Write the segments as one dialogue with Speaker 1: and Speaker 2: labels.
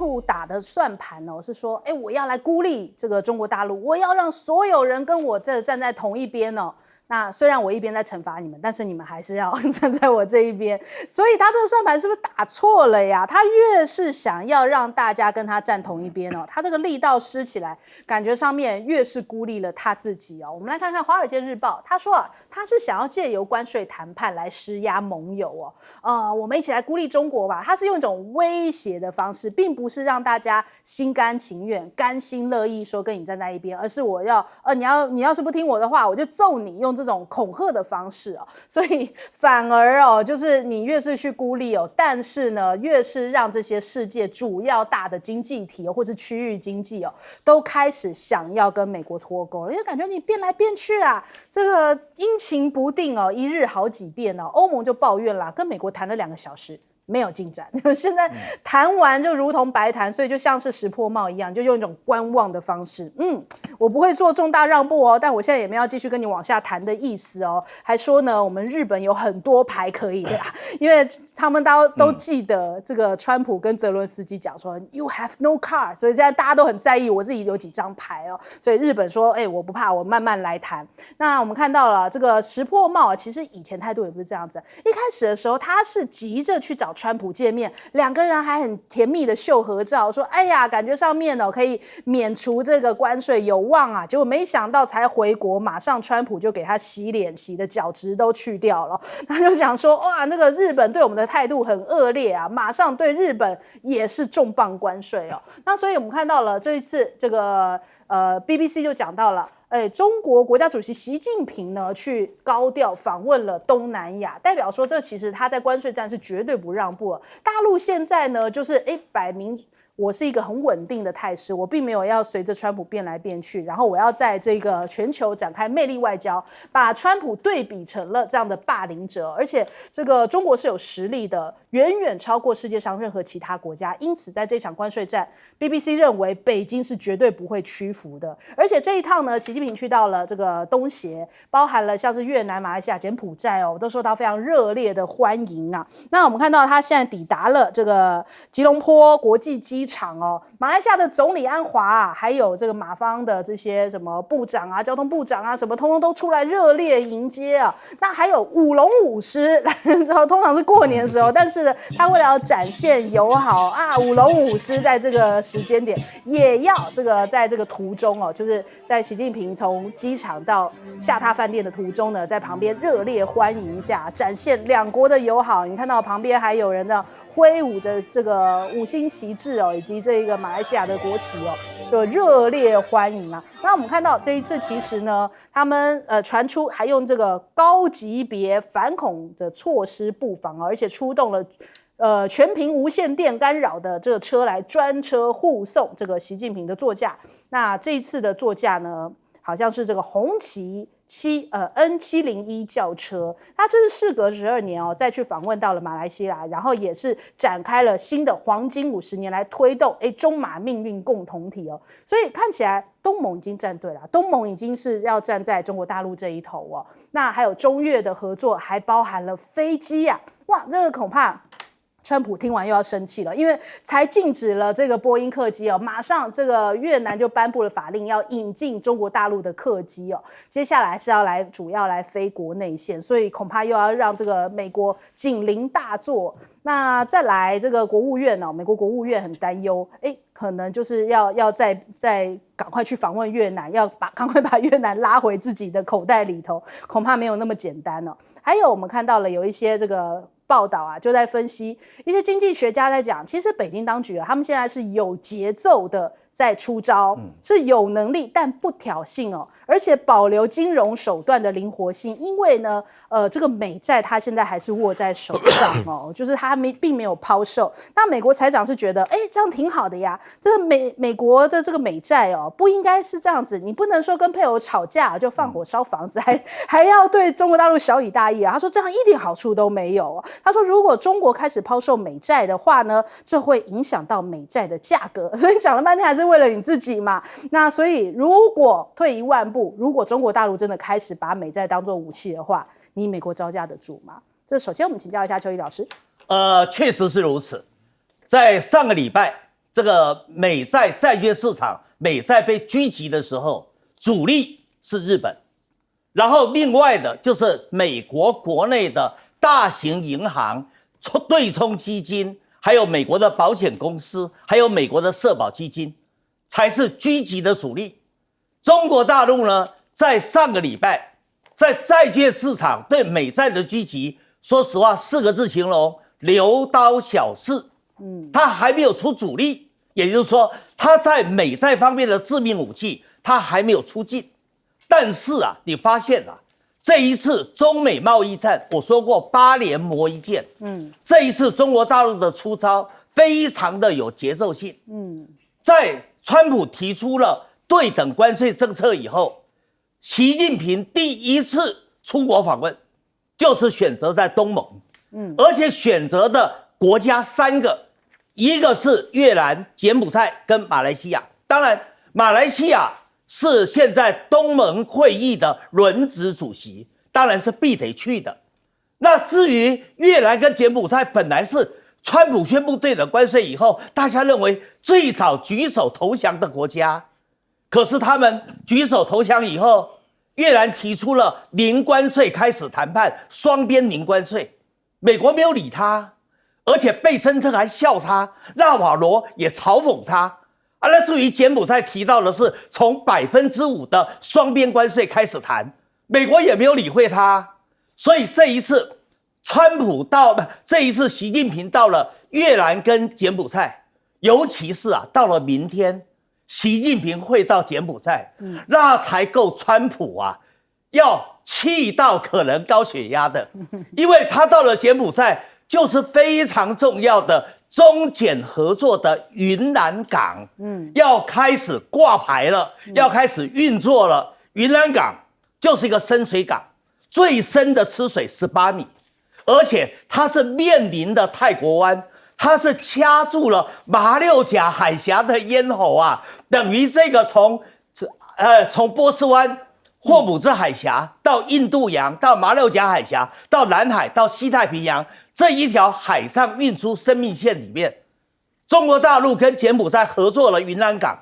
Speaker 1: 普打的算盘是说，我要来孤立这个中国大陆，我要让所有人跟我站在同一边那虽然我一边在惩罚你们，但是你们还是要站在我这一边，所以他这个算盘是不是打错了呀？他越是想要让大家跟他站同一边他这个力道施起来，感觉上面越是孤立了他自己我们来看看《华尔街日报》，他说他是想要借由关税谈判来施压盟友我们一起来孤立中国吧。他是用一种威胁的方式，并不是让大家心甘情愿、甘心乐意说跟你站在一边，而是我要你要是不听我的话，我就揍你，用这种恐吓的方式所以反而就是你越是去孤立但是呢，越是让这些世界主要大的经济体或是区域经济都开始想要跟美国脱钩了，因为感觉你变来变去这个阴晴不定一日好几变欧盟就抱怨啦，跟美国谈了2个小时。没有进展，现在谈完就如同白谈，所以就像是石破茂一样，就用一种观望的方式。我不会做重大让步但我现在也没有继续跟你往下谈的意思还说呢，我们日本有很多牌可以的因为他们都记得这个川普跟泽伦斯基讲说 You have no card， 所以现在大家都很在意我自己有几张牌所以日本说我不怕，我慢慢来谈。那我们看到了这个石破茂其实以前态度也不是这样子，一开始的时候他是急着去找川普见面，2个人还很甜蜜的秀合照，说感觉上面可以免除这个关税有望结果没想到才回国，马上川普就给他洗脸，洗的角质都去掉了。他就讲说哇，那个日本对我们的态度很恶劣马上对日本也是重磅关税那所以我们看到了这一次这个BBC 就讲到了中国国家主席习近平呢去高调访问了东南亚，代表说这其实他在关税战是绝对不让步大陆现在呢就是摆明我是一个很稳定的态势，我并没有要随着川普变来变去，然后我要在这个全球展开魅力外交，把川普对比成了这样的霸凌者，而且这个中国是有实力的，远远超过世界上任何其他国家，因此在这场关税战 BBC 认为北京是绝对不会屈服的。而且这一趟呢，习近平去到了这个东协，包含了像是越南、马来西亚、柬埔寨都受到非常热烈的欢迎那我们看到他现在抵达了这个吉隆坡国际机场马来西亚的总理安华还有这个马方的这些什么部长交通部长什么通通都出来热烈迎接那还有舞龙舞狮通常是过年的时候，但是呢他为了要展现友好舞龙舞狮在这个时间点也要这个在这个途中就是在习近平从机场到下榻饭店的途中呢，在旁边热烈欢迎一下，展现2国的友好。你看到旁边还有人呢挥舞着这个5星旗帜以及这个马来西亚的国旗就热烈欢迎那我们看到这一次其实呢，他们传出还用这个高级别反恐的措施布防而且出动了全屏无线电干扰的这个车来专车护送这个习近平的座驾。那这一次的座驾呢，好像是这个红旗N701 轿车，他这是事隔12年再去访问到了马来西亚，然后也是展开了新的黄金50年来推动中马命运共同体所以看起来东盟已经站队了，东盟已经是要站在中国大陆这一头那还有中越的合作还包含了飞机哇，这个恐怕川普听完又要生气了，因为才禁止了这个波音客机马上这个越南就颁布了法令，要引进中国大陆的客机接下来是要主要来飞国内线，所以恐怕又要让这个美国警铃大作。那再来这个国务院美国国务院很担忧，可能就是要再赶快去访问越南，要赶快把越南拉回自己的口袋里头，恐怕没有那么简单还有我们看到了有一些这个报道就在分析，一些经济学家在讲，其实北京当局他们现在是有节奏的在出招，是有能力但不挑衅而且保留金融手段的灵活性，因为呢这个美债它现在还是握在手上就是它并没有抛售。那美国财长是觉得这样挺好的呀，这个美国的这个美债不应该是这样子，你不能说跟配偶吵架就放火烧房子，还要对中国大陆小以大义他说这样一点好处都没有他说如果中国开始抛售美债的话呢，这会影响到美债的价格，所以讲了半天还是为了你自己嘛。那所以如果退一万步，如果中国大陆真的开始把美债当作武器的话，你美国招架得住吗？首先我们请教一下邱毅老师。
Speaker 2: 确实是如此。在上个礼拜，这个美债债券市场美债被狙击的时候，主力是日本，然后另外的就是美国国内的大型银行、对冲基金，还有美国的保险公司，还有美国的社保基金，才是狙击的主力。中国大陆呢，在上个礼拜，在债券市场对美债的狙击，说实话4个字形容：牛刀小试。它还没有出主力，也就是说，它在美债方面的致命武器，它还没有出尽。但是啊，你发现啊，这一次中美贸易战，我说过8年磨一剑，这一次中国大陆的出招非常的有节奏性，在川普提出了对等关税政策以后，习近平第一次出国访问，就是选择在东盟，而且选择的国家3个，一个是越南、柬埔寨跟马来西亚。当然，马来西亚是现在东盟会议的轮值主席，当然是必得去的。那至于越南跟柬埔寨，本来是川普宣布对等关税以后，大家认为最早举手投降的国家，可是他们举手投降以后，越南提出了零关税开始谈判，双边零关税，美国没有理他。而且贝森特还笑他，纳瓦罗也嘲讽他。那至于柬埔寨提到的是从5%的双边关税开始谈，美国也没有理会他。所以这一次习近平到了越南跟柬埔寨，尤其是到了明天，习近平会到柬埔寨，那才够川普要气到可能高血压的，因为他到了柬埔寨。就是非常重要的中柬合作的云南港，要开始挂牌了，要开始运作了。云南港就是一个深水港，最深的吃水18米，而且它是面临的泰国湾，它是掐住了马六甲海峡的咽喉等于这个从波斯湾、霍姆兹海峡到印度洋，到马六甲海峡，到南海，到西太平洋。这一条海上运输生命线里面，中国大陆跟柬埔寨合作了云南港，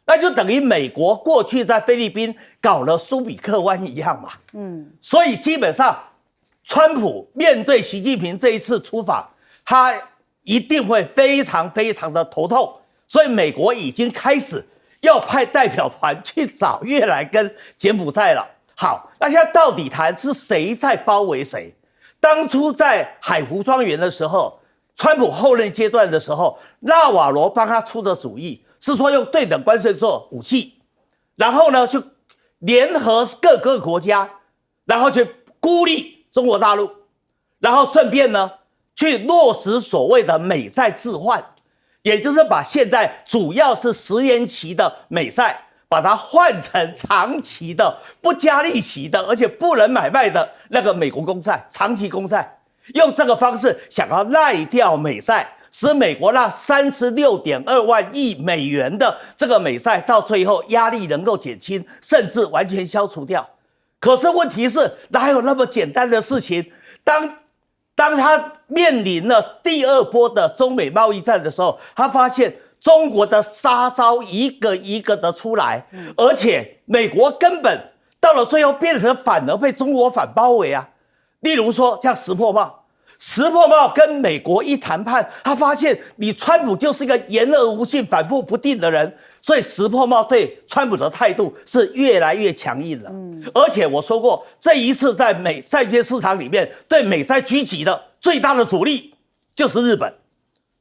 Speaker 2: 那就等于美国过去在菲律宾搞了苏比克湾一样嘛。所以基本上，川普面对习近平这一次出访，他一定会非常非常的头痛。所以美国已经开始要派代表团去找越南跟柬埔寨了。好，那现在到底谈是谁在包围谁？当初在海湖庄园的时候，川普后任阶段的时候，纳瓦罗帮他出的主意是说用对等关税做武器，然后呢就联合各个国家，然后去孤立中国大陆，然后顺便呢去落实所谓的美债置换，也就是把现在主要是10年期的美债，把它换成长期的不加利息的，而且不能买卖的那个美国公债，长期公债，用这个方式想要赖掉美债，使美国那36.2万亿美元的这个美债到最后压力能够减轻，甚至完全消除掉。可是问题是，哪有那么简单的事情？当他面临了第2波的中美贸易战的时候，他发现中国的杀招一个一个的出来，而且美国根本到了最后变成反而被中国反包围例如说像石破茂跟美国一谈判，他发现你川普就是一个言而无信、反复不定的人，所以石破茂对川普的态度是越来越强硬了。而且我说过，这一次在美债券市场里面对美债狙击的最大的阻力就是日本。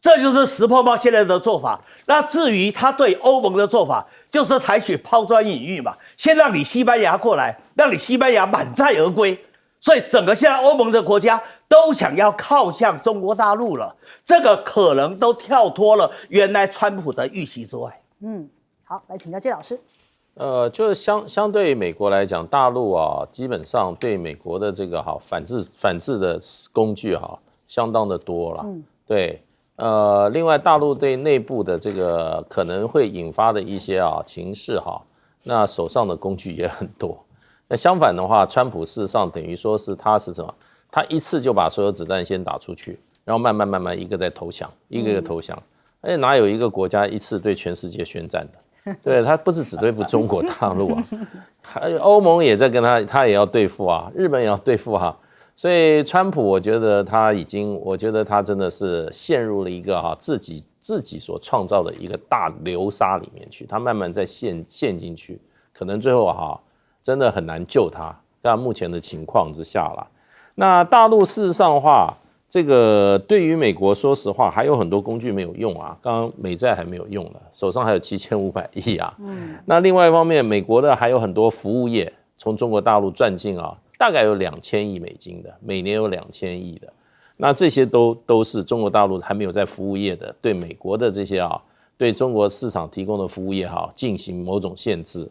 Speaker 2: 这就是石破茂现在的做法。那至于他对欧盟的做法，就是采取抛砖引玉嘛，先让你西班牙过来，让你西班牙满载而归。所以整个现在欧盟的国家都想要靠向中国大陆了，这个可能都跳脱了原来川普的预期之外。
Speaker 1: 好，来请教季老师。
Speaker 3: 就是相对美国来讲，大陆基本上对美国的这个反制的工具相当的多了。对。另外，大陆对内部的这个可能会引发的一些情势那手上的工具也很多。那相反的话，川普事实上等于说是他是什么？他一次就把所有子弹先打出去，然后慢慢一个在投降，一个投降。而且哪有一个国家一次对全世界宣战的？对，他不是只对付中国大陆啊，还有欧盟也在跟他也要对付啊，日本也要对付啊。所以川普，我觉得他真的是陷入了一个自己所创造的一个大流沙里面去，他慢慢在陷进去，可能最后真的很难救他。在目前的情况之下啦，那大陆事实上的话，这个对于美国，说实话还有很多工具没有用啊。刚刚美债还没有用了，手上还有7500亿啊。那另外一方面，美国的还有很多服务业从中国大陆赚进大概有2000亿美金的，每年有2000亿的。那这些都是中国大陆还没有在服务业的，对美国的这些对中国市场提供的服务业进行某种限制。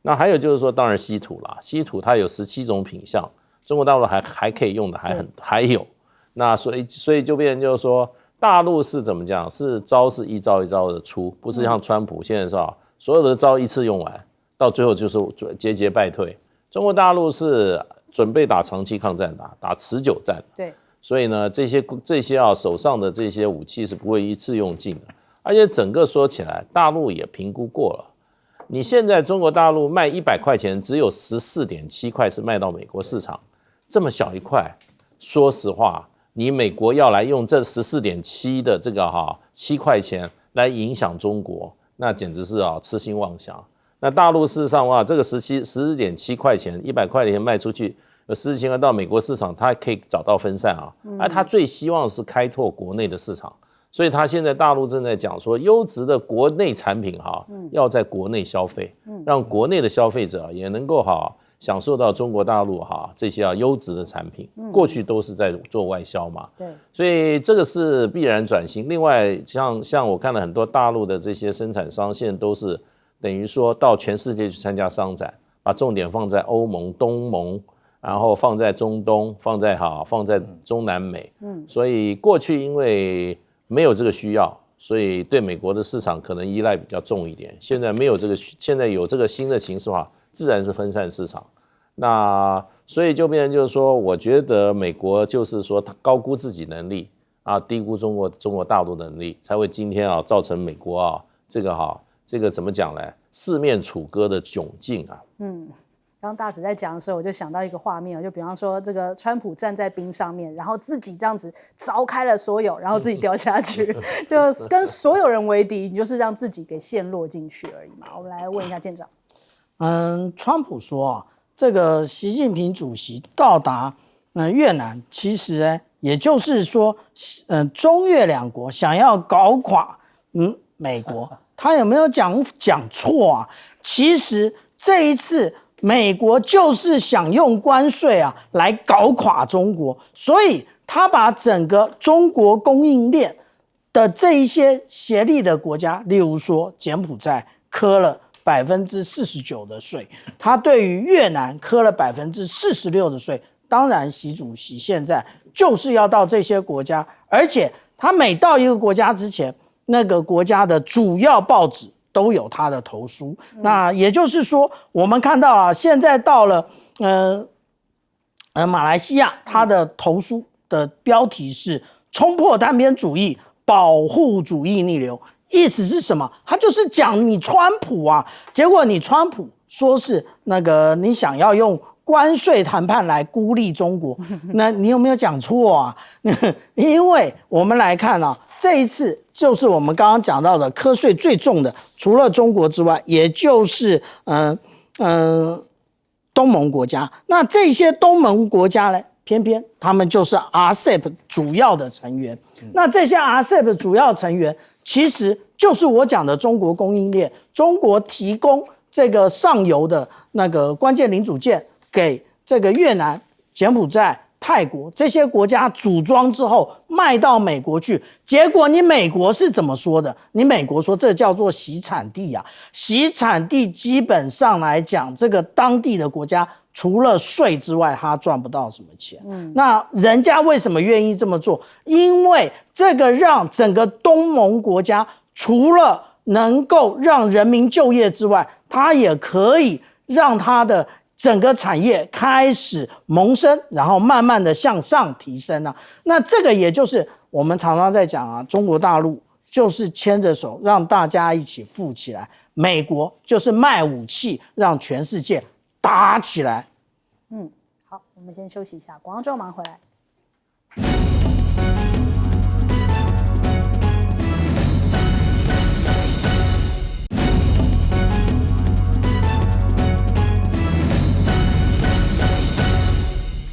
Speaker 3: 那还有就是说，当然稀土啦，稀土它有17种品项，中国大陆还可以用的还有。那所以就变成就是说，大陆是怎么讲？是招是一招一招的出，不是像川普现在是所有的招一次用完，到最后就是节节败退。中国大陆是准备打长期抗战打持久战。
Speaker 1: 对，
Speaker 3: 所以呢，这些手上的这些武器是不会一次用尽的。而且整个说起来，大陆也评估过了，你现在中国大陆卖100块钱，只有14.7块是卖到美国市场，这么小一块，说实话，你美国要来用这14.7的这个7块钱来影响中国，那简直是痴心妄想。那大陆事实上这个14.7块钱，100块钱卖出去，有14块到美国市场，它可以找到分散而它最希望是开拓国内的市场，所以它现在大陆正在讲说，优质的国内产品要在国内消费，让国内的消费者也能够享受到中国大陆这些优质的产品，过去都是在做外销嘛，
Speaker 1: 对，
Speaker 3: 所以这个是必然转型。另外，像我看了很多大陆的这些生产商，现在都是等于说到全世界去参加商展，把重点放在欧盟、东盟，然后放在中东，放在中南美。所以过去因为没有这个需要，所以对美国的市场可能依赖比较重一点。现在没有这个，现在有这个新的情势化，自然是分散市场。那所以就变成就是说，我觉得美国就是说他高估自己能力低估中国大陆能力，才会今天造成美国这个怎么讲呢？四面楚歌的窘境
Speaker 1: 刚刚大使在讲的时候，我就想到一个画面，就比方说这个川普站在冰上面，然后自己这样子凿开了所有，然后自己掉下去，就跟所有人为敌，你就是让自己给陷落进去而已嘛。我们来问一下舰长。
Speaker 4: 川普说这个习近平主席到达越南，其实呢，也就是说，中越两国想要搞垮美国，他有没有讲错啊？其实这一次美国就是想用关税来搞垮中国，所以他把整个中国供应链的这一些协力的国家，例如说柬埔寨科了49%的税，他对于越南科了46%的税。当然，习主席现在就是要到这些国家，而且他每到一个国家之前，那个国家的主要报纸都有他的投书。那也就是说，我们看到现在到了马来西亚，他的投书的标题是冲破单边主义，保护主义逆流。意思是什么？他就是讲你川普结果你川普说是那个你想要用关税谈判来孤立中国，那你有没有讲错因为我们来看这一次就是我们刚刚讲到的课税最重的，除了中国之外，也就是东盟国家。那这些东盟国家呢，偏偏他们就是 RCEP 主要的成员。那这些 RCEP 主要成员，其实就是我讲的中国供应链，中国提供这个上游的那个关键零组件给这个越南、柬埔寨、泰国这些国家组装之后卖到美国去，结果你美国是怎么说的？你美国说这叫做洗产地洗产地基本上来讲，这个当地的国家除了税之外，他赚不到什么钱。那人家为什么愿意这么做？因为这个让整个东盟国家除了能够让人民就业之外，它也可以让它的整个产业开始萌生，然后慢慢的向上提升那这个也就是我们常常在讲中国大陆就是牵着手让大家一起富起来，美国就是卖武器让全世界打起来。
Speaker 1: 好，我们先休息一下，广告之后马上回来。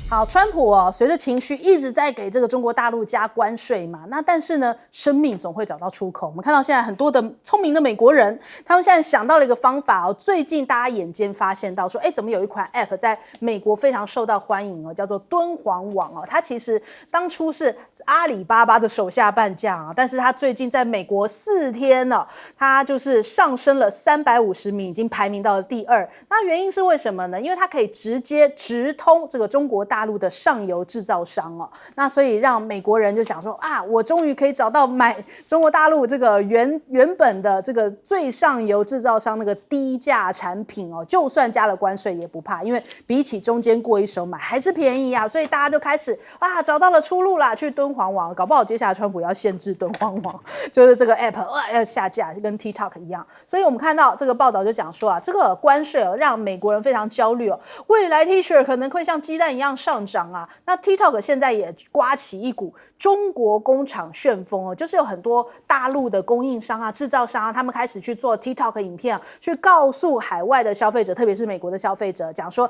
Speaker 1: 好，川普随着情绪一直在给这个中国大陆加关税嘛，那但是呢，生命总会找到出口。我们看到现在很多的聪明的美国人，他们现在想到了一个方法最近大家眼尖发现到说，怎么有一款 App 在美国非常受到欢迎叫做敦煌网它其实当初是阿里巴巴的手下败将但是它最近在美国4天它就是上升了350名，已经排名到了第2。那原因是为什么呢？因为它可以直接直通这个中国大陆的上游制造商那所以让美国人就想说我终于可以找到买中国大陆这个原本的这个最上游制造商那个低价产品就算加了关税也不怕，因为比起中间过一手买还是便宜所以大家就开始找到了出路啦，去敦煌网，搞不好接下来川普要限制敦煌网，就是这个 App 要下架，跟 TikTok 一样。所以我们看到这个报道就讲说这个关税让美国人非常焦虑未来 T-shirt 可能会像鸡蛋一样上涨那 TikTok 现在也刮起一股中国工厂旋风就是有很多大陆的供应商制造商他们开始去做 TikTok 影片去告诉海外的消费者，特别是美国的消费者，讲说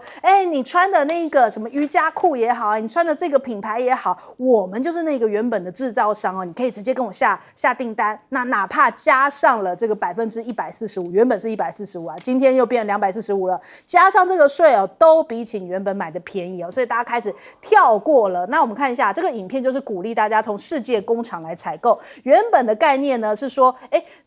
Speaker 1: 你穿的那个什么瑜伽裤也好你穿的这个品牌也好，我们就是那个原本的制造商你可以直接跟我下订单，那哪怕加上了这个145%，原本是145今天又变成245了，加上这个税都比起你原本买的便宜所以大家开始跳过了。那我们看一下这个影片，就是鼓励大家从世界工厂来采购。原本的概念呢是说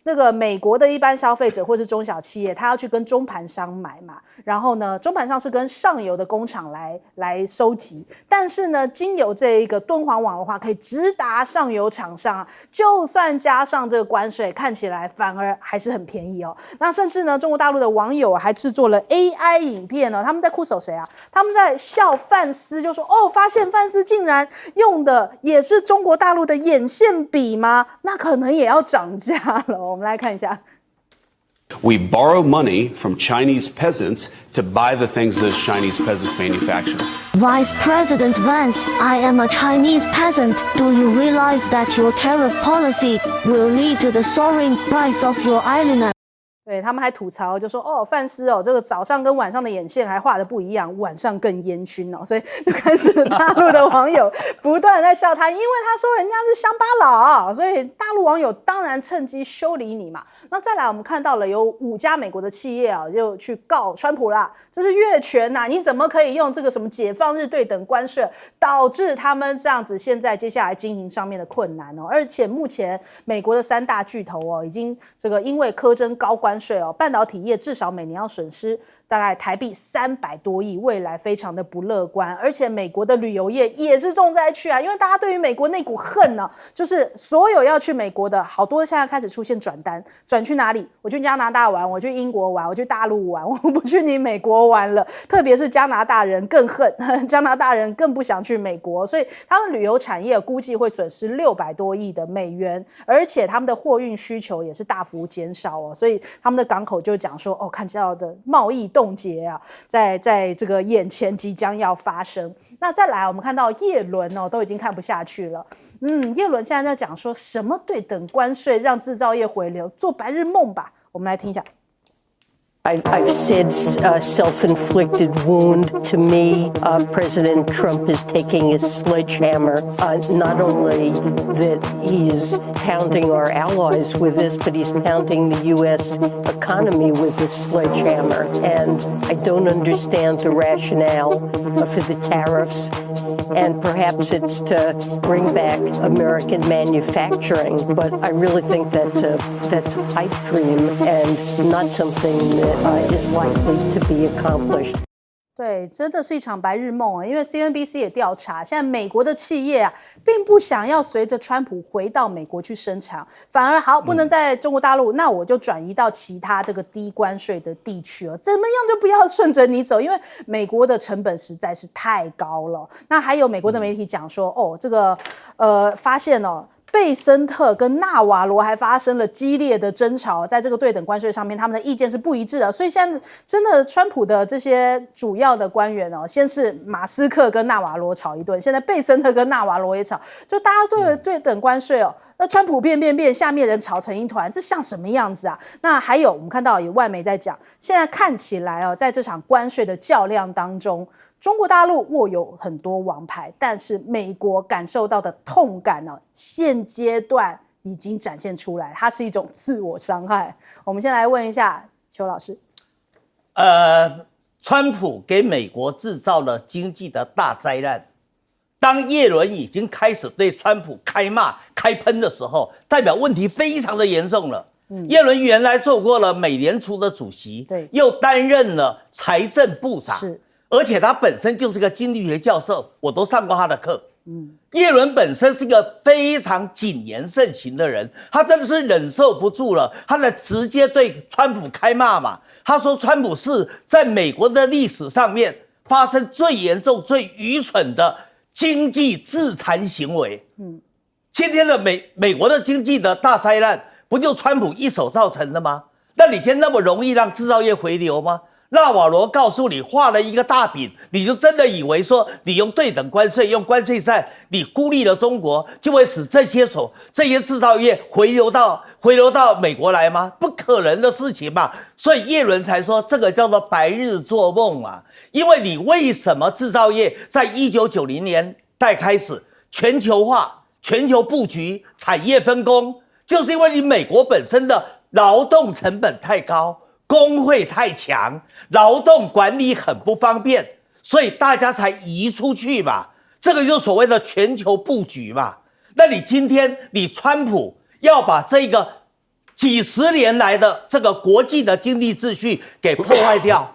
Speaker 1: 那个美国的一般消费者或是中小企业，他要去跟中盘商买嘛，然后呢中盘商是跟上游的工厂来收集，但是呢经由这一个敦煌网的话，可以直达上游厂商就算加上这个关税，看起来反而还是很便宜那甚至呢中国大陆的网友还制作了 AI 影片他们在酷手谁他们在笑范斯，就说发现范斯竟然用的也是中国大陆的眼线笔吗？那可能也要涨价了。我们来看一下。
Speaker 5: We borrow money from Chinese peasants to buy the things those Chinese peasants manufacture.
Speaker 6: Vice President Vance, I am a Chinese peasant. Do you realize that your tariff policy will lead to the soaring price of your island?
Speaker 1: 对，他们还吐槽就说范斯这个早上跟晚上的眼线还画的不一样，晚上更烟熏所以就开始大陆的网友不断在笑他，因为他说人家是乡巴佬所以大陆网友当然趁机修理你嘛。那再来我们看到了有5家美国的企业就去告川普啦，这是越权你怎么可以用这个什么解放日对等关税，导致他们这样子现在接下来经营上面的困难而且目前美国的3大巨头已经这个因为苛征高关税半导体业至少每年要损失大概台币300多亿，未来非常的不乐观。而且美国的旅游业也是重灾区因为大家对于美国那股恨就是所有要去美国的好多现在开始出现转单，转去哪里？我去加拿大玩，我去英国玩，我去大陆玩，我不去你美国玩了。特别是加拿大人更恨，加拿大人更不想去美国，所以他们旅游产业估计会损失600多亿的美元，而且他们的货运需求也是大幅减少所以他们的港口就讲说看到的贸易冻结在这个眼前即将要发生。那再来我们看到叶伦都已经看不下去了。叶伦现在在讲说什么对等关税让制造业回流，做白日梦吧。我们来听一下。
Speaker 7: I've said self-inflicted wound. To me, President Trump is taking a sledgehammer. Not only that he's pounding our allies with this, but he's pounding the U.S. economy with this sledgehammer. And I don't understand the rationale for the tariffs. And perhaps it's to bring back American manufacturing, but I really think that's a pipe dream and not something that is likely to be accomplished.
Speaker 1: 对，真的是一场白日梦因为 CNBC 也调查，现在美国的企业并不想要随着川普回到美国去生产，反而好不能在中国大陆，那我就转移到其他这个低关税的地区怎么样就不要顺着你走，因为美国的成本实在是太高了。那还有美国的媒体讲说这个发现被贝森特跟纳瓦罗还发生了激烈的争吵，在这个对等关税上面，他们的意见是不一致的。所以现在真的，川普的这些主要的官员哦，先是马斯克跟纳瓦罗吵一顿，现在贝森特跟纳瓦罗也吵，就大家对了对等关税哦，那川普变，下面人吵成一团，这像什么样子啊？那还有我们看到有外媒在讲，现在看起来哦，在这场关税的较量当中，中国大陆握有很多王牌，但是美国感受到的痛感呢，现阶段已经展现出来，它是一种自我伤害。我们先来问一下邱老师，
Speaker 2: 川普给美国制造了经济的大灾难。当耶伦已经开始对川普开骂、开喷的时候，代表问题非常的严重了。耶伦原来做过了美联储的主席，
Speaker 1: 对，
Speaker 2: 又担任了财政部长，
Speaker 1: 是。
Speaker 2: 而且他本身就是个经济学教授，我都上过他的课。耶伦本身是一个非常谨言慎行的人，他真的是忍受不住了，他的直接对川普开骂嘛。他说川普是在美国的历史上面发生最严重、最愚蠢的经济自残行为。今天的美国的经济的大灾难，不就川普一手造成的吗？那你天那么容易让制造业回流吗？纳瓦罗告诉你画了一个大饼，你就真的以为说你用对等关税、用关税战，你孤立了中国，就会使这些制造业回流到美国来吗？不可能的事情嘛。所以耶伦才说这个叫做白日做梦啊。因为你为什么制造业在1990年代开始全球化、全球布局、产业分工，就是因为你美国本身的劳动成本太高。工会太强，劳动管理很不方便，所以大家才移出去嘛。这个就是所谓的全球布局嘛。那你今天你川普要把这个几十年来的这个国际的经济秩序给破坏掉，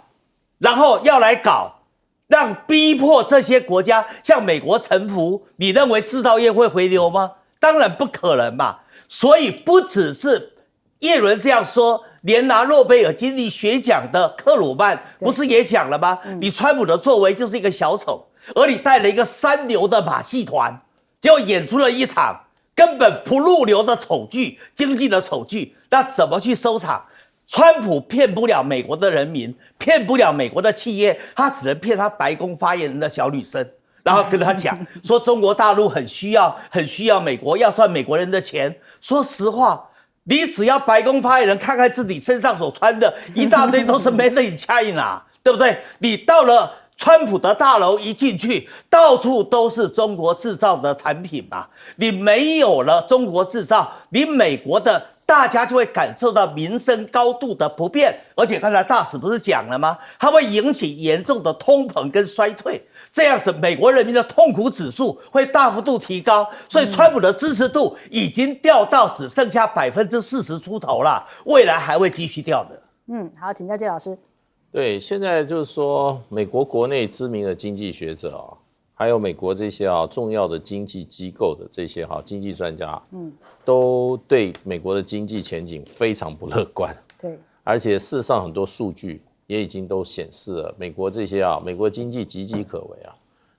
Speaker 2: 然后要来搞，让逼迫这些国家向美国臣服，你认为制造业会回流吗？当然不可能嘛。所以不只是耶伦这样说，连拿诺贝尔经济学奖的克鲁曼不是也讲了吗？你川普的作为就是一个小丑，而你带了一个三流的马戏团，结果演出了一场根本不入流的丑剧，经济的丑剧，那怎么去收场？川普骗不了美国的人民，骗不了美国的企业，他只能骗他白宫发言人的小女生，然后跟他讲说中国大陆很需要美国，要赚美国人的钱。说实话，你只要白宫发言人看看自己身上所穿的一大堆都是 Made in China， 对不对？你到了川普的大楼一进去，到处都是中国制造的产品嘛。你没有了中国制造，你美国的大家就会感受到民生高度的不便，而且刚才大使不是讲了吗？它会引起严重的通膨跟衰退，这样子美国人民的痛苦指数会大幅度提高，所以川普的支持度已经掉到只剩下40%出头了，未来还会继续掉的。
Speaker 1: 好，请教介老师。
Speaker 3: 对，现在就是说，美国国内知名的经济学者还有美国这些重要的经济机构的这些经济专家，都对美国的经济前景非常不乐观。
Speaker 1: 对，
Speaker 3: 而且事实上很多数据也已经都显示了，美国这些美国经济岌岌可危啊。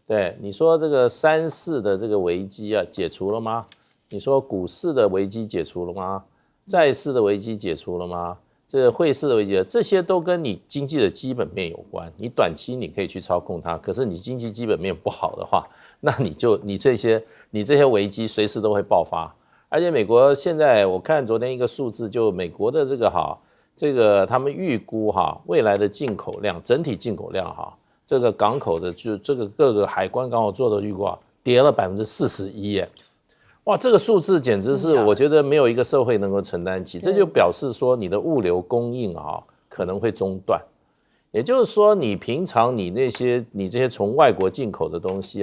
Speaker 3: 对，你说这个3、4的这个危机解除了吗？你说股市的危机解除了吗？债市的危机解除了吗？这个汇市的危机，这些都跟你经济的基本面有关。你短期你可以去操控它，可是你经济基本面不好的话，那你这些危机随时都会爆发。而且美国现在我看昨天一个数字，就美国的这个他们预估未来的进口量，整体进口量这个港口的就这个各个海关港口做的预估跌了41%耶。哇，这个数字简直是我觉得没有一个社会能够承担起，这就表示说你的物流供应可能会中断，也就是说你平常你这些从外国进口的东西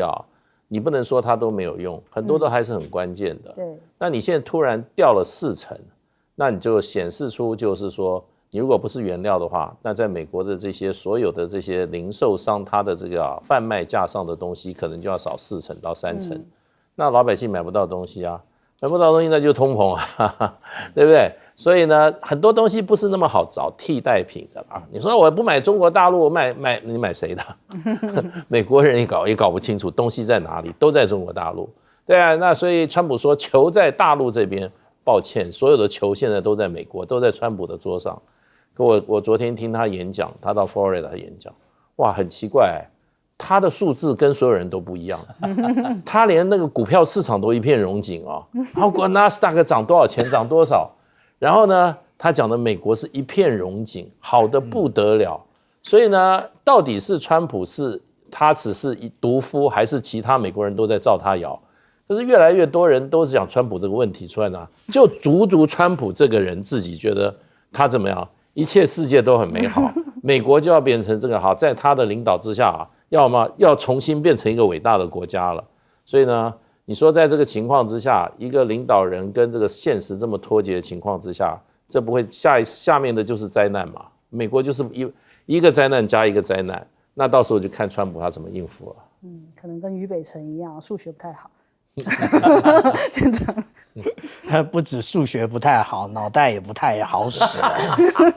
Speaker 3: 你不能说它都没有用，很多都还是很关键的。
Speaker 1: 对，
Speaker 3: 那你现在突然掉了40%，那你就显示出就是说，你如果不是原料的话，那在美国的这些所有的这些零售商，它的这个贩卖架上的东西可能就要少40%到30%。那老百姓买不到东西买不到东西那就通膨对不对？所以呢，很多东西不是那么好找替代品的啦。你说我不买中国大陆，你买谁的？美国人也搞不清楚东西在哪里，都在中国大陆。对啊，那所以川普说球在大陆这边，抱歉，所有的球现在都在美国，都在川普的桌上。可我昨天听他演讲，他到 Florida 演讲，哇，很奇怪，他的数字跟所有人都不一样，他连那个股票市场都一片荣景哦，包括纳斯达克涨多少钱，涨多少，然后呢，他讲的美国是一片荣景，好的不得了。所以呢，到底是川普他只是独夫，还是其他美国人都在照他摇？可是越来越多人都是讲川普这个问题出来呢，就足川普这个人自己觉得他怎么样，一切世界都很美好，美国就要变成这个好，在他的领导之下啊，要重新变成一个伟大的国家了。所以呢，你说在这个情况之下，一个领导人跟这个现实这么脱节的情况之下，这不会下面的就是灾难嘛？美国就是一个灾难加一个灾难，那到时候就看川普他怎么应付了。
Speaker 1: 可能跟俞北辰一样，数学不太好。
Speaker 4: 不止数学不太好，脑袋也不太好使。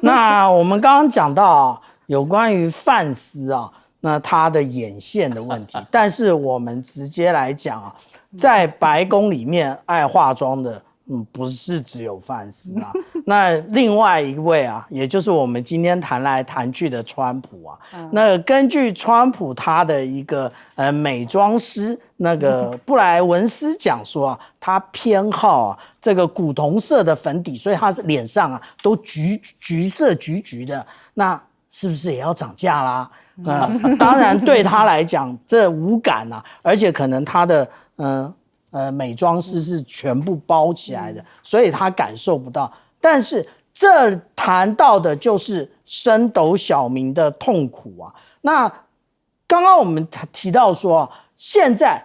Speaker 4: 那我们刚刚讲到有关于范斯啊，那他的眼线的问题，但是我们直接来讲啊，在白宫里面爱化妆的，不是只有范斯啊。那另外一位啊，也就是我们今天谈来谈去的川普啊，那根据川普他的一个美妆师那个布莱文斯讲说啊，他偏好啊这个古铜色的粉底，所以他脸上啊都橘色橘的，那是不是也要涨价啦？当然对他来讲这无感啊，而且可能他的美妆师是全部包起来的，所以他感受不到。但是这谈到的就是升斗小民的痛苦啊。那刚刚我们提到说，现在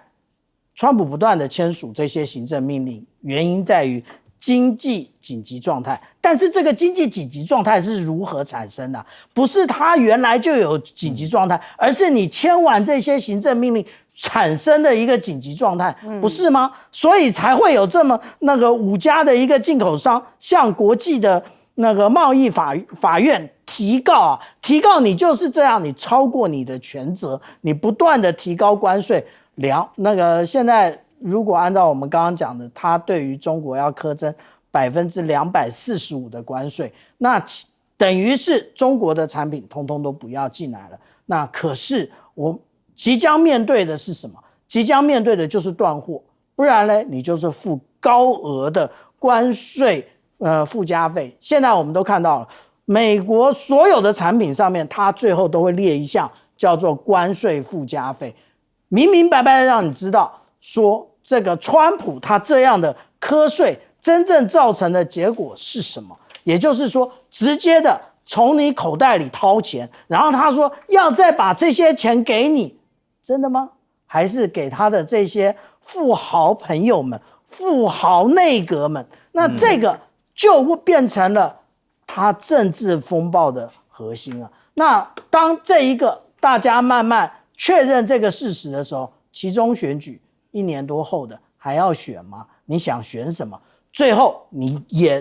Speaker 4: 川普不断的签署这些行政命令，原因在于经济紧急状态。但是这个经济紧急状态是如何产生的？不是他原来就有紧急状态，而是你签完这些行政命令产生的一个紧急状态，不是吗？所以才会有这么那个5家的一个进口商向国际的那个贸易法院提告你就是这样，你超过你的权责，你不断的提高关税，那个现在如果按照我们刚刚讲的，他对于中国要苛征245%的关税，那等于是中国的产品通通都不要进来了。那可是我即将面对的是什么？即将面对的就是断货，不然呢，你就是付高额的关税附加费。现在我们都看到了，美国所有的产品上面，它最后都会列一项叫做关税附加费，明明白白的让你知道说这个川普他这样的课税真正造成的结果是什么？也就是说，直接的从你口袋里掏钱，然后他说要再把这些钱给你。真的吗？还是给他的这些富豪朋友们、富豪内阁们？那这个就会变成了他政治风暴的核心了。那当这一个大家慢慢确认这个事实的时候，期中选举1年多后的还要选吗？你想选什么？最后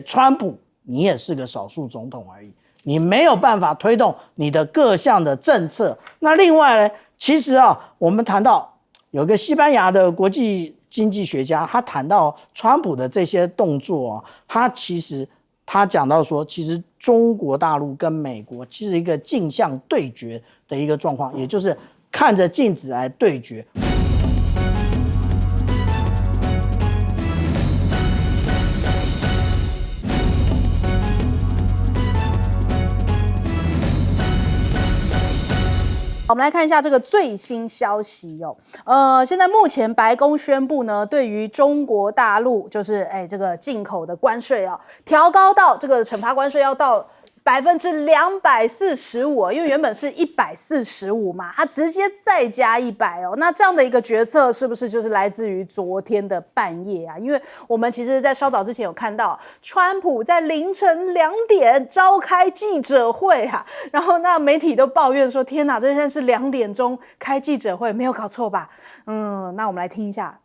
Speaker 4: 川普你也是个少数总统而已，你没有办法推动你的各项的政策。那另外呢？其实啊，我们谈到有个西班牙的国际经济学家，他谈到川普的这些动作啊，他讲到说，其实中国大陆跟美国其实一个镜像对决的一个状况，也就是看着镜子来对决。
Speaker 1: 我们来看一下这个最新消息哦。现在目前白宫宣布呢，对于中国大陆就是这个进口的关税啊，调高到这个惩罚关税要到245%，因为原本是145嘛，它直接再加100哦。那这样的一个决策是不是就是来自于昨天的半夜啊？因为我们其实在稍早之前有看到，川普在凌晨2点召开记者会啊，然后那媒体都抱怨说：“天哪，这现在是2点钟开记者会，没有搞错吧？”那我们来听一下。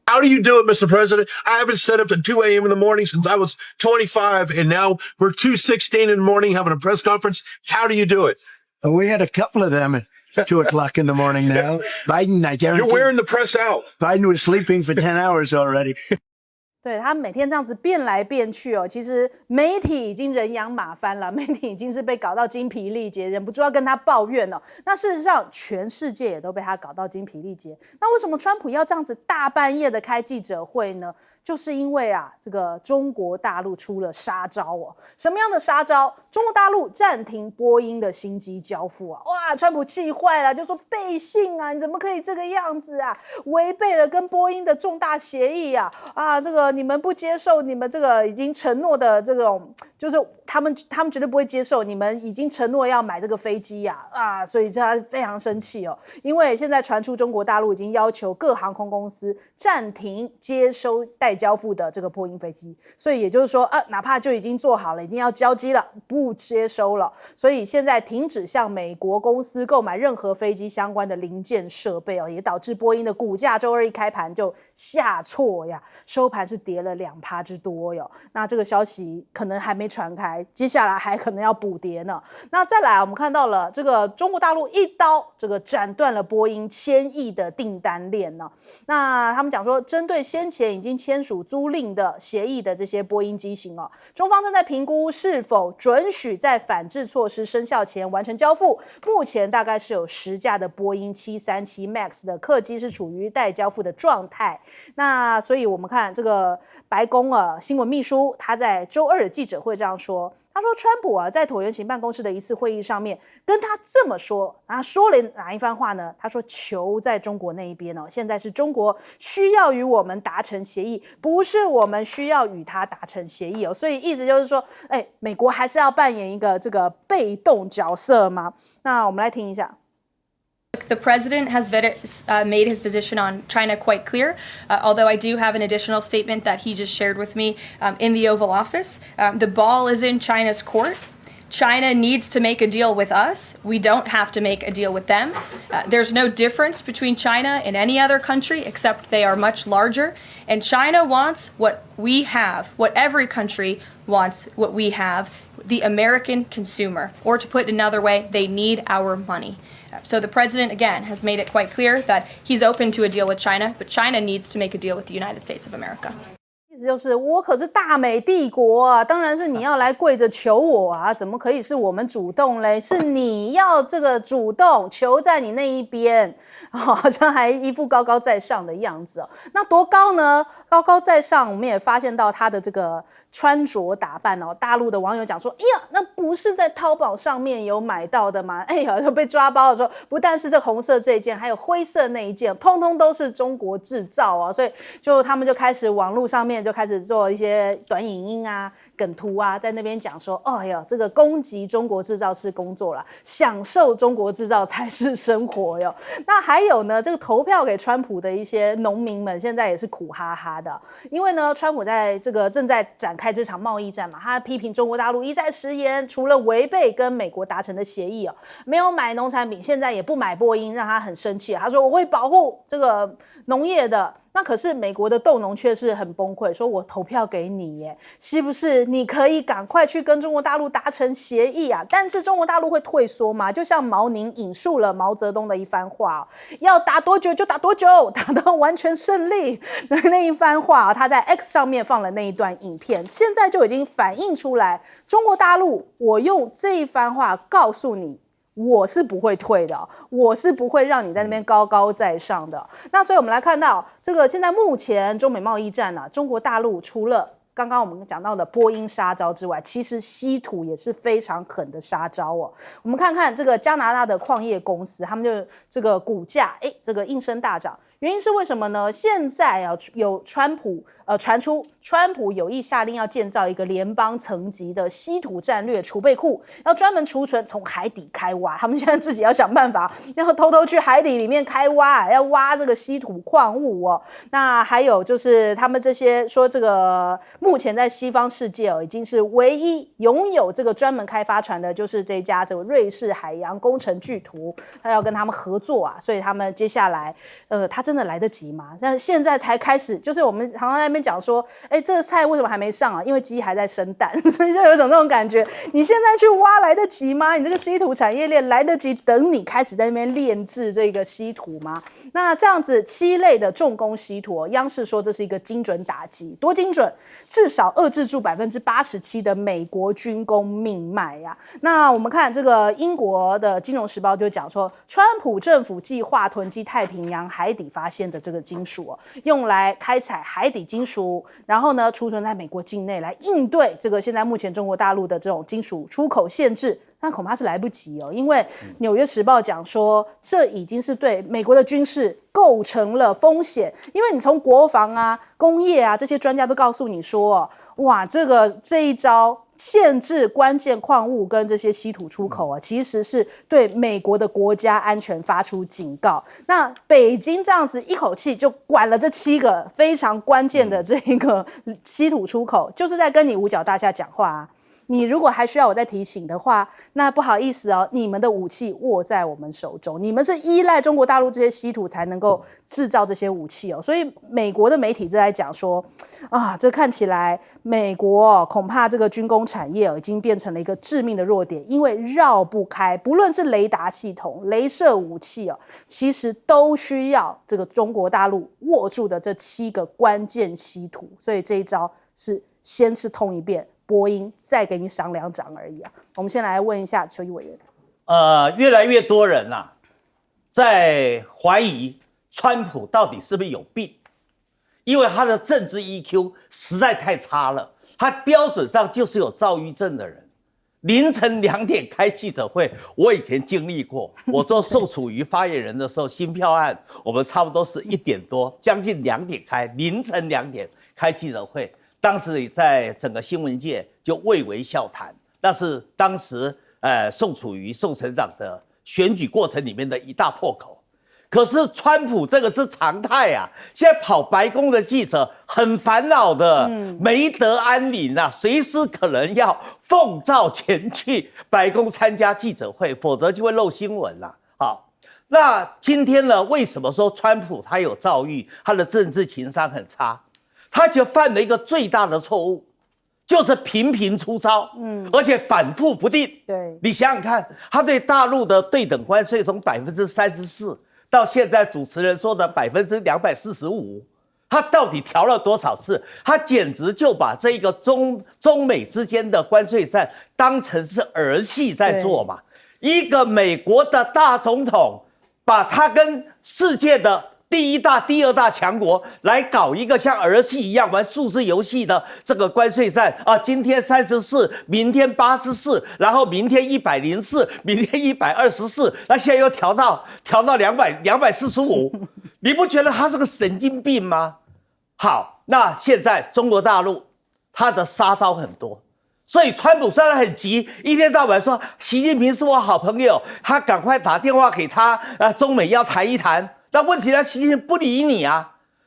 Speaker 8: How do you do it, Mr. President? I haven't set up at 2 a.m. in the morning since I was 25, and now we're 2:16 in the morning having a press conference. How do you do it?
Speaker 9: We had a couple of them, and 2 o'clock in the morning now. Biden, I guarantee.
Speaker 8: You're wearing the press out.
Speaker 9: Biden was sleeping for 10 hours already.
Speaker 1: 对，他每天这样子变来变去哦，其实媒体已经人仰马翻了，媒体已经是被搞到精疲力竭，忍不住要跟他抱怨哦。那事实上，全世界也都被他搞到精疲力竭。那为什么川普要这样子大半夜的开记者会呢？就是因为啊，这个中国大陆出了杀招哦。什么样的杀招？中国大陆暂停波音的新机交付啊！哇，川普气坏了，就说背信啊，你怎么可以这个样子啊？违背了跟波音的重大协议啊！啊，这个你们不接受你们这个已经承诺的这种，就是他们绝对不会接受你们已经承诺要买这个飞机呀！啊，所以他非常生气哦，因为现在传出中国大陆已经要求各航空公司暂停接收待交付的这个波音飞机，所以也就是说，哪怕就已经做好了，已经要交机了，不接收了，所以现在停止向美国公司购买任何飞机相关的零件设备哦，也导致波音的股价周二一开盘就下挫呀，收盘是跌了2%之多哟。那这个消息可能还没传开，接下来还可能要补跌呢。那再来，我们看到了这个中国大陆一刀这个斩断了波音1000亿的订单链呢。那他们讲说，针对先前已经签署租赁的协议的这些波音机型哦，中方正在评估是否准许在反制措施生效前完成交付。目前大概是有10架的波音737 MAX 的客机是处于待交付的状态。那所以我们看这个白宫新闻秘书他在周二的记者会这样说。他说，川普啊，在椭圆形办公室的一次会议上面跟他这么说，然后说了哪一番话呢？他说，球在中国那一边哦，现在是中国需要与我们达成协议，不是我们需要与他达成协议哦。所以意思就是说，美国还是要扮演一个这个被动角色吗？那我们来听一下。
Speaker 10: The president has made his position on China quite clear, although I do have an additional statement that he just shared with me in the Oval Office. The ball is in China's court. China needs to make a deal with us. We don't have to make a deal with them. There's no difference between China and any other country except they are much larger. And China wants what we have, what every country wants, what we have, the American consumer. Or to put it another way, they need our money. So the president, again, has made it quite clear that he's open to a deal with China, but China needs to make a deal with the United States of America.
Speaker 1: 意思就是我可是大美帝国啊，当然是你要来跪着求我啊，怎么可以是我们主动嘞？是你要这个主动，球在你那一边，好像还一副高高在上的样子哦。那多高呢？高高在上，我们也发现到他的这个穿着打扮哦。大陆的网友讲说，哎呀，那不是在淘宝上面有买到的吗？哎呀，就被抓包的时候，不但是这红色这一件，还有灰色那一件，通通都是中国制造啊。所以他们就开始网络上面就开始做一些短影音啊、梗图啊，在那边讲说，哎呀，这个攻击中国制造是工作啦，享受中国制造才是生活哟。那还有呢，这个投票给川普的一些农民们，现在也是苦哈哈的，因为呢，川普在这个正在展开这场贸易战嘛，他批评中国大陆一再食言，除了违背跟美国达成的协议哦，没有买农产品，现在也不买波音，让他很生气。他说我会保护这个农业的。那可是美国的豆农却是很崩溃，说我投票给你耶，是不是你可以赶快去跟中国大陆达成协议啊？但是中国大陆会退缩吗？就像毛宁引述了毛泽东的一番话，要打多久就打多久，打到完全胜利那一番话，他在 X 上面放了那一段影片，现在就已经反映出来，中国大陆，我用这一番话告诉你。我是不会退的，我是不会让你在那边高高在上的。那所以我们来看到这个现在目前中美贸易战啊，中国大陆除了刚刚我们讲到的波音杀招之外，其实稀土也是非常狠的杀招哦。我们看看这个加拿大的矿业公司，他们就这个股价这个应声大涨。原因是为什么呢？现在有传出川普有意下令要建造一个联邦层级的稀土战略储备库，要专门储存从海底开挖。他们现在自己要想办法，要偷偷去海底里面开挖，要挖这个稀土矿物哦。那还有就是他们这些说这个目前在西方世界已经是唯一拥有这个专门开发船的，就是这家这个瑞士海洋工程巨图，他要跟他们合作啊，所以他们接下来他真的来得及吗？但现在才开始，就是我们常常在那边讲说，这个菜为什么还没上啊？因为鸡还在生蛋，所以就有一种那种感觉。你现在去挖来得及吗？你这个稀土产业链来得及等你开始在那边炼制这个稀土吗？那这样子7类的重工稀土，央视说这是一个精准打击，多精准？至少遏制住87%的美国军工命脉呀。那我们看这个英国的《金融时报》就讲说，川普政府计划囤积太平洋海底发现的这个金属用来开采海底金属，然后呢储存在美国境内来应对这个现在目前中国大陆的这种金属出口限制。那恐怕是来不及因为《纽约时报》讲说，这已经是对美国的军事构成了风险，因为你从国防啊、工业啊这些专家都告诉你说，哇，这一招限制关键矿物跟这些稀土出口其实是对美国的国家安全发出警告。那北京这样子一口气就管了这7个非常关键的这个稀土出口，就是在跟你五角大厦讲话啊。你如果还需要我再提醒的话，那不好意思你们的武器握在我们手中，你们是依赖中国大陆这些稀土才能够制造这些武器所以美国的媒体就在讲说，这看起来美国恐怕这个军工产业已经变成了一个致命的弱点，因为绕不开，不论是雷达系统、雷射武器其实都需要这个中国大陆握住的这7个关键稀土，所以这一招是先是痛一遍。波音再给你赏2掌而已我们先来问一下邱毅委员。
Speaker 2: 越来越多人在怀疑川普到底是不是有病，因为他的政治 EQ 实在太差了，他标准上就是有躁郁症的人。凌晨2点开记者会，我以前经历过，我做宋楚瑜发言人的时候，新票案我们差不多是1点多，将近2点开，凌晨2点开记者会。当时也在整个新闻界就蔚为笑谈，那是当时宋楚瑜宋省长的选举过程里面的一大破口。可是川普这个是常态现在跑白宫的记者很烦恼的，没得安宁随时可能要奉召前去白宫参加记者会，否则就会漏新闻好，那今天呢，为什么说川普他有躁郁，他的政治情商很差？他就犯了一个最大的错误，就是频频出招，而且反复不定。
Speaker 1: 对，
Speaker 2: 你想想看，他对大陆的对等关税从34%到现在主持人说的245%，他到底调了多少次？他简直就把这个中美之间的关税战当成是儿戏在做嘛。一个美国的大总统，把他跟世界的第1大、第2大强国来搞一个像儿戏一样玩数字游戏的这个关税战今天34，明天84，然后明天104，明天124，那现在又调到245，你不觉得他是个神经病吗？好，那现在中国大陆他的杀招很多，所以川普虽然很急，一天到晚说习近平是我好朋友，他赶快打电话给他，中美要谈一谈。那问题呢？习近平不理你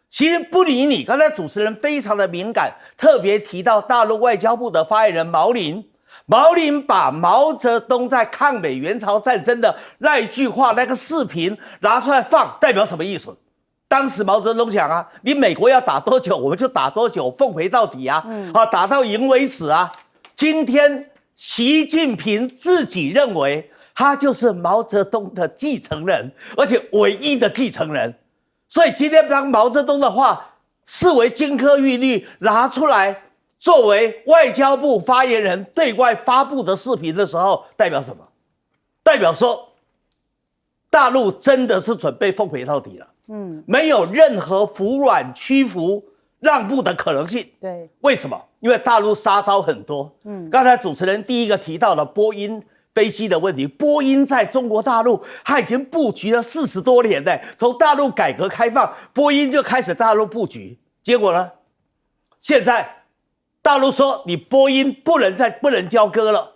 Speaker 2: 习近平不理你。刚才主持人非常的敏感，特别提到大陆外交部的发言人毛林把毛泽东在抗美援朝战争的那一句话那个视频拿出来放，代表什么意思？当时毛泽东讲你美国要打多久，我们就打多久，奉陪到底打到赢为止今天习近平自己认为他就是毛泽东的继承人，而且唯一的继承人。所以今天当毛泽东的话视为金科玉律，拿出来作为外交部发言人对外发布的视频的时候，代表什么？代表说大陆真的是准备奉陪到底了，没有任何服软、屈服、让步的可能性。
Speaker 1: 对，
Speaker 2: 为什么？因为大陆杀招很多。刚才主持人第一个提到了波音飞机的问题，波音在中国大陆它已经布局了40多年了，从大陆改革开放，波音就开始大陆布局，结果呢，现在大陆说你波音不能交割了，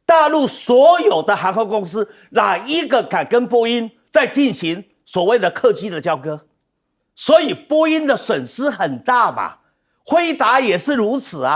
Speaker 2: 大陆所有的航空公司哪一个敢跟波音在进行所谓的客机的交割？所以波音的损失很大嘛，辉达也是如此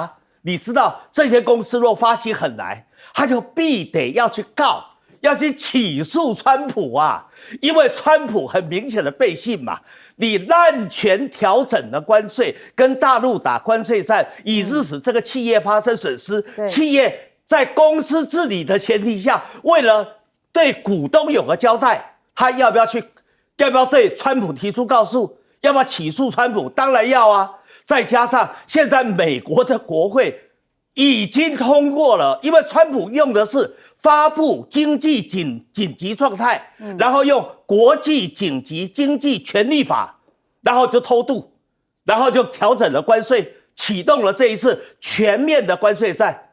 Speaker 2: 你知道这些公司若发起狠来，他就必得要去告，要去起诉川普啊，因为川普很明显的背信嘛，你滥权调整了关税，跟大陆打关税战，以致使这个企业发生损失。企业在公司治理的前提下，为了对股东有个交代，他要不要对川普提出告诉？要不要起诉川普？当然要啊！再加上现在美国的国会已经通过了，因为川普用的是发布经济紧急状态，然后用国际紧急经济权利法，然后就偷渡，然后就调整了关税，启动了这一次全面的关税战。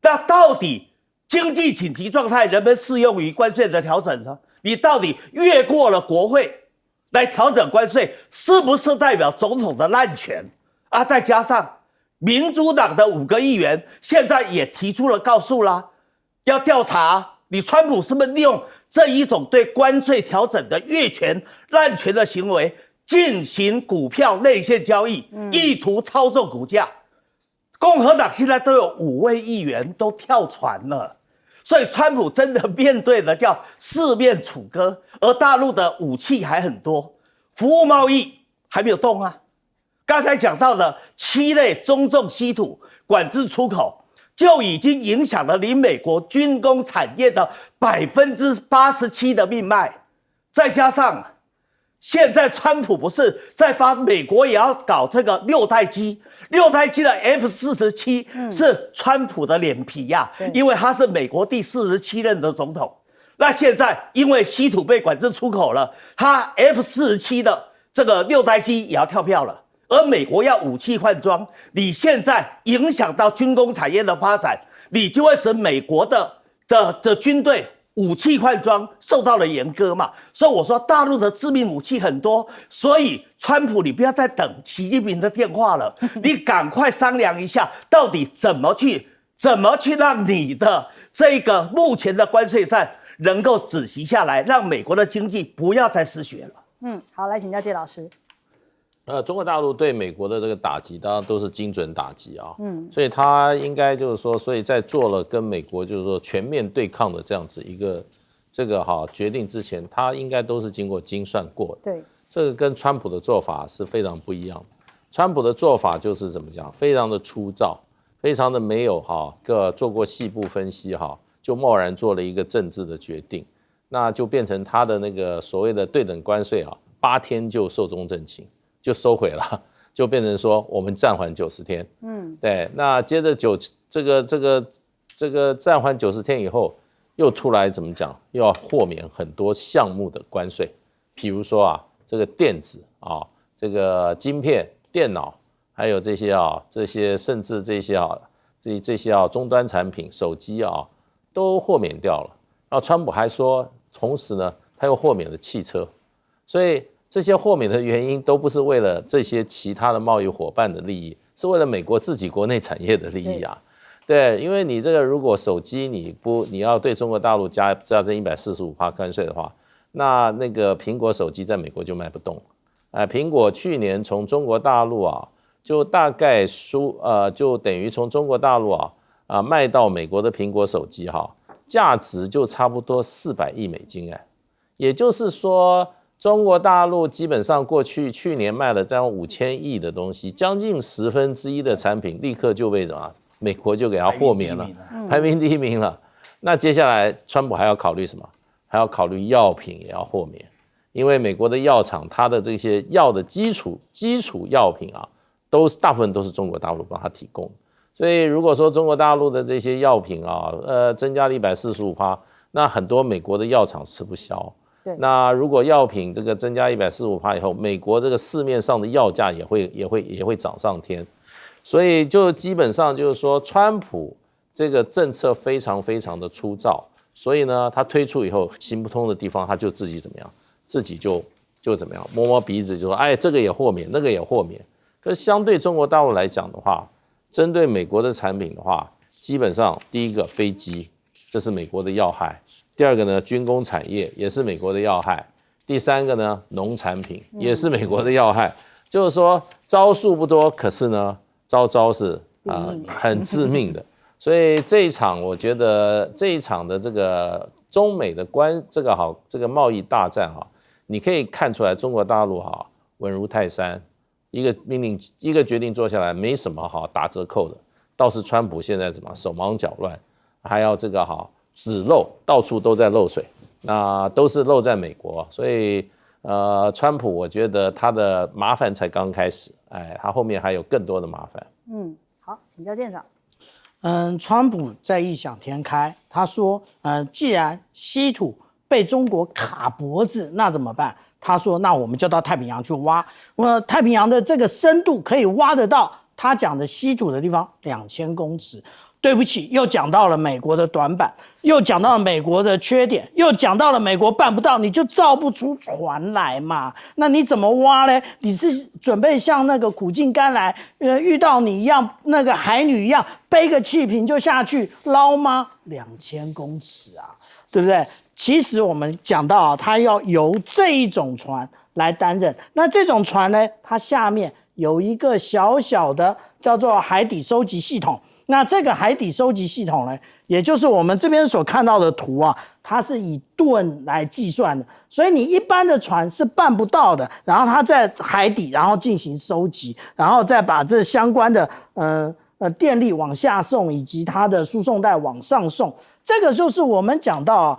Speaker 2: 那到底经济紧急状态能不能适用于关税的调整呢？你到底越过了国会来调整关税，是不是代表总统的滥权啊？再加上民主党的5个议员现在也提出了告诉啦，要调查你川普是不是利用这一种对关税调整的越权滥权的行为进行股票内线交易，意图操纵股价。共和党现在都有5位议员都跳船了。所以川普真的面对的叫四面楚歌，而大陆的武器还很多，服务贸易还没有动啊。刚才讲到的7类中重稀土管制出口，就已经影响了你美国军工产业的87%的命脉。再加上现在川普不是在发，美国也要搞这个6代机。6代机的 F-47是川普的脸皮呀，因为他是美国第47任的总统。那现在因为稀土被管制出口了，他 F-47的这个6代机也要跳票了。而美国要武器换装，你现在影响到军工产业的发展，你就会使美国的军队武器换装受到了严格嘛。所以我说大陆的致命武器很多，所以川普你不要再等习近平的电话了，你赶快商量一下，到底怎么去让你的这个目前的关税战能够止息下来，让美国的经济不要再失血了。
Speaker 1: 好，来请教谢老师。
Speaker 3: 中国大陆对美国的这个打击，当然都是精准打击啊，所以他应该就是说，所以在做了跟美国就是说全面对抗的这样子一个这个决定之前，他应该都是经过精算过的。
Speaker 1: 对，
Speaker 3: 这个跟川普的做法是非常不一样的。川普的做法就是怎么讲，非常的粗糙，非常的没有做过细部分析就贸然做了一个政治的决定，那就变成他的那个所谓的对等关税8天就寿终正寝。就收回了，就变成说我们暂缓90天。对，那接着这个暂缓90天以后，又突然怎么讲，又要豁免很多项目的关税，比如说这个电子这个晶片、电脑，还有这些甚至这些终端产品、手机都豁免掉了。然后川普还说，同时呢，他又豁免了汽车，所以这些豁免的原因都不是为了这些其他的贸易伙伴的利益，是为了美国自己国内产业的利益啊。对，因为你这个如果手机你要对中国大陆加征145%关税的话，那个苹果手机在美国就卖不动。苹果去年从中国大陆就大概就等于从中国大陆卖到美国的苹果手机价值就差不多400亿美金也就是说。中国大陆基本上去年卖了这样5000亿的东西，将近1/10的产品立刻就被美国就给它豁免了，排名第一名了。那接下来川普还要考虑什么？还要考虑药品也要豁免，因为美国的药厂它的这些药的基础药品大部分都是中国大陆帮它提供，所以如果说中国大陆的这些药品增加了145%，那很多美国的药厂吃不消。那如果药品这个增加145%以后，美国这个市面上的药价也会涨上天，所以就基本上就是说，川普这个政策非常非常的粗糙，所以呢，他推出以后行不通的地方，他就自己怎么样，自己就怎么样，摸摸鼻子就说，这个也豁免，那个也豁免。可是相对中国大陆来讲的话，针对美国的产品的话，基本上第一个飞机，这是美国的要害。第二个呢，军工产业也是美国的要害。第三个呢，农产品也是美国的要害。就是说招数不多，可是呢，招是很致命的。所以这一场，我觉得这一场的这个中美的这个贸易大战哈，你可以看出来中国大陆哈稳如泰山，一个命令一个决定做下来，没什么好打折扣的。倒是川普现在怎么手忙脚乱，还要这个只漏，到处都在漏水，那都是漏在美国，所以川普我觉得他的麻烦才刚开始，他后面还有更多的麻烦。
Speaker 1: 好，请教舰长。
Speaker 4: 川普在异想天开，他说，既然稀土被中国卡脖子，那怎么办？他说，那我们就到太平洋去挖，太平洋的这个深度可以挖得到他讲的稀土的地方2000公尺。对不起，又讲到了美国的短板，又讲到了美国的缺点，又讲到了美国办不到，你就造不出船来嘛。那你怎么挖呢？你是准备像那个苦尽甘来，遇到你一样那个海女一样，背个气瓶就下去捞吗？2000公尺啊，对不对？其实我们讲到它要由这一种船来担任，那这种船呢，它下面有一个小小的叫做海底收集系统。那这个海底收集系统呢，也就是我们这边所看到的图啊，它是以吨来计算的，所以你一般的船是办不到的。然后它在海底，然后进行收集，然后再把这相关的电力往下送，以及它的输送带往上送。这个就是我们讲到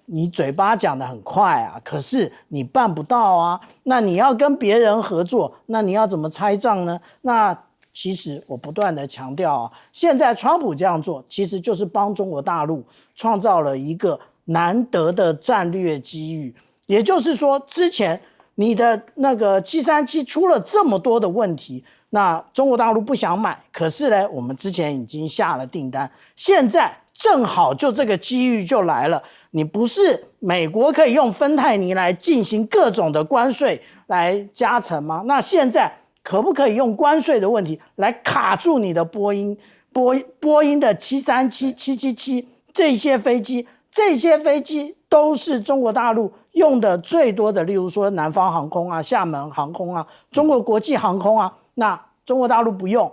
Speaker 4: 你嘴巴讲得很快啊，可是你办不到啊。那你要跟别人合作，那你要怎么拆账呢？那其实我不断的强调啊，现在川普这样做，其实就是帮中国大陆创造了一个难得的战略机遇。也就是说，之前你的那个737出了这么多的问题，那中国大陆不想买，可是呢，我们之前已经下了订单，现在正好就这个机遇就来了。你不是美国可以用芬太尼来进行各种的关税来加成吗？那现在可不可以用关税的问题来卡住你的波音的737、777这些飞机？这些飞机都是中国大陆用的最多的，例如说南方航空啊、厦门航空啊、中国国际航空啊。那中国大陆不用，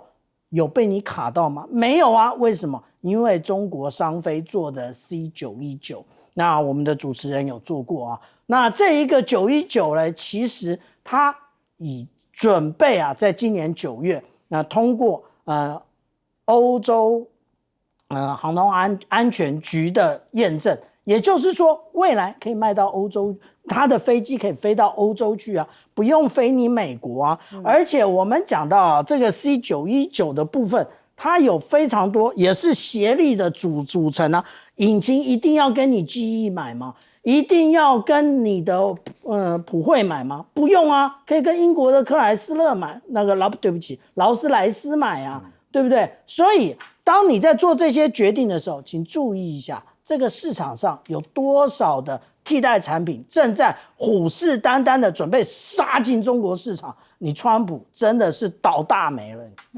Speaker 4: 有被你卡到吗？没有啊，为什么？因为中国商飞做的 C919， 那我们的主持人有做过啊。那这一个919呢，其实它以准备啊，在今年9月，那通过欧洲航空安全局的验证，也就是说，未来可以卖到欧洲，它的飞机可以飞到欧洲去啊，不用飞你美国啊。而且我们讲到啊，这个 C919 的部分，它有非常多也是协力的组成啊。引擎一定要跟你 GE 买吗？一定要跟你的普惠买吗？不用啊，可以跟英国的克莱斯勒买，对不起，劳斯莱斯买啊，对不对？所以当你在做这些决定的时候，请注意一下，这个市场上有多少的替代产品正在虎视眈眈的准备杀进中国市场，你川普真的是倒大霉了。